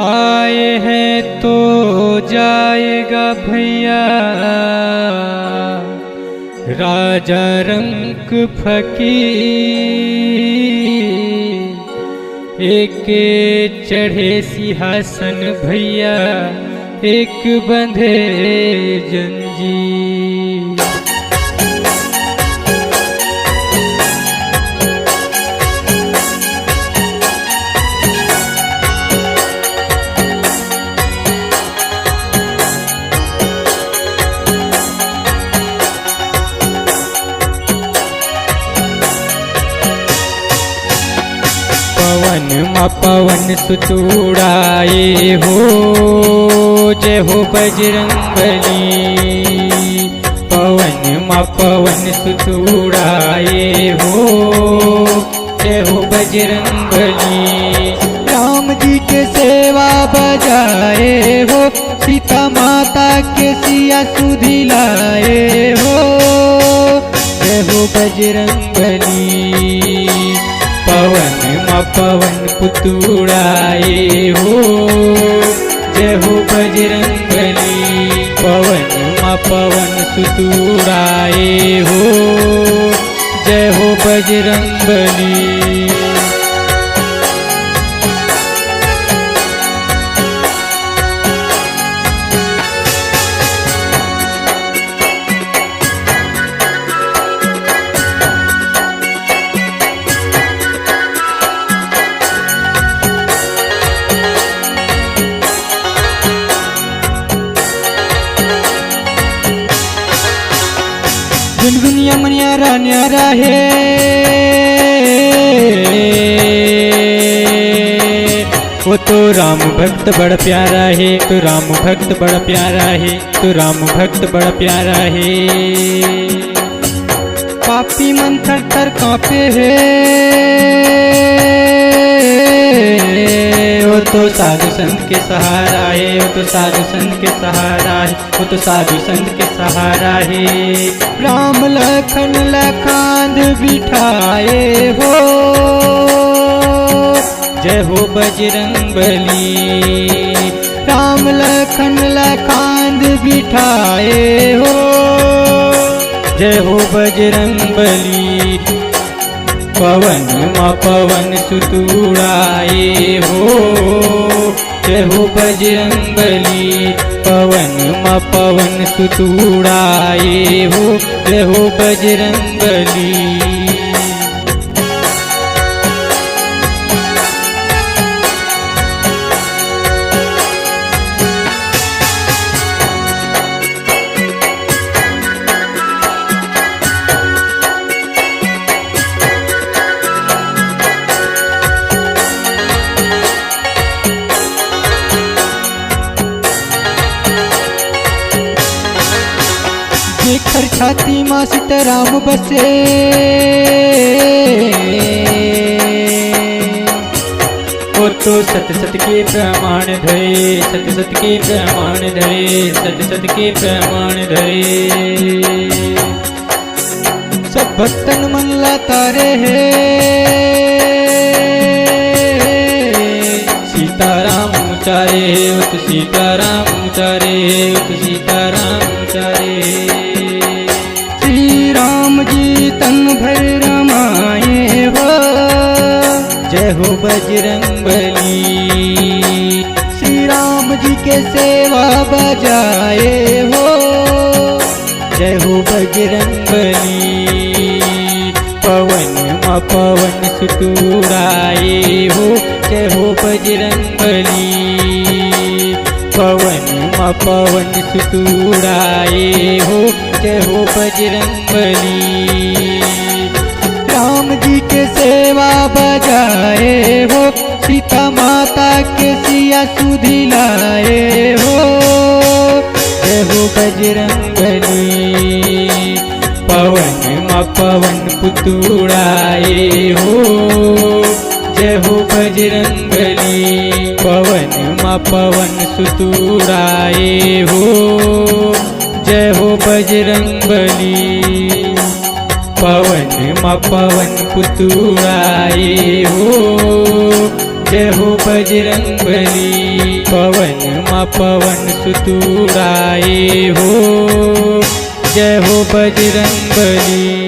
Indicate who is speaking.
Speaker 1: आए हैं तो जाएगा भैया राजा रंक फकीर। एक चढ़े सिंहासन भैया एक बंधे जंजीर। पवन मा पवन सुतुड़ाए हो जय हो बजरंगबली। पवन मा पवन सुतुड़ाए हो जय हो बजरंगबली। राम जी के सेवा बजाए हो सीता माता के सिया सुधी लाए हो जय हो बजरंगबली। पवन मा पवन पुतुड़ाए हो जय हो बजरंगबली। पवन मा पवन सुतुड़ाए हो जय हो बजरंगबली। गुनगुनिया मनियारा न्यारा है वो तो राम भक्त बड़ा प्यारा है। तो राम भक्त बड़ा प्यारा है। तो राम भक्त बड़ा प्यारा है। पापी मन थर थर कांपे है वो तो साधु संत के सहारा है। वो तो साधु संत के सहारा है। वो तो साधु संत के सहारा है। राम लखन लखांद बिठाए हो जय हो बजरंगबली। राम लखन लखांद बिठाए हो जय हो बजरंगबली। पवन मा पवन सुतुड़ाए हो जय हो बजरंगबली। पवन मा पवन सुतुड़ाए हो जय हो बजरंगबली। जेकर छाती माँ सीताराम बसे वो तो सत सत के प्रमाण धरे। सत सत के प्रमाण धरे। सत सत के प्रमाण धरे। सब भक्तन मन ला तारे है सीताराम उचारे वो तो सीताराम उचारे वो तो सीताराम उचारे। श्री राम जी तन भर रमाए हो जय हो बजरंगबली। श्री राम जी के सेवा बजाए हो जय हो बजरंगबली। पवन मा पवन सुतुड़ाए हो जय हो बजरंगबली। पवन मा पवन सुतुड़ाए हो जय हो बजरंगबली। राम जी के सेवा बजाए हो सीता माता के सिया सुधी लाए हो जय हो बजरंगबली। पवन मा पवन पुतुड़ाए हो जय हो बजरंगबली। पवन मा पवन सुतुड़ाए हो जय हो बजरंगबली। पवन मा पवन पुतुड़ाए हो जय हो बजरंगबली। पवन मा पवन सुतुराए हो, जय हो बजरंगबली।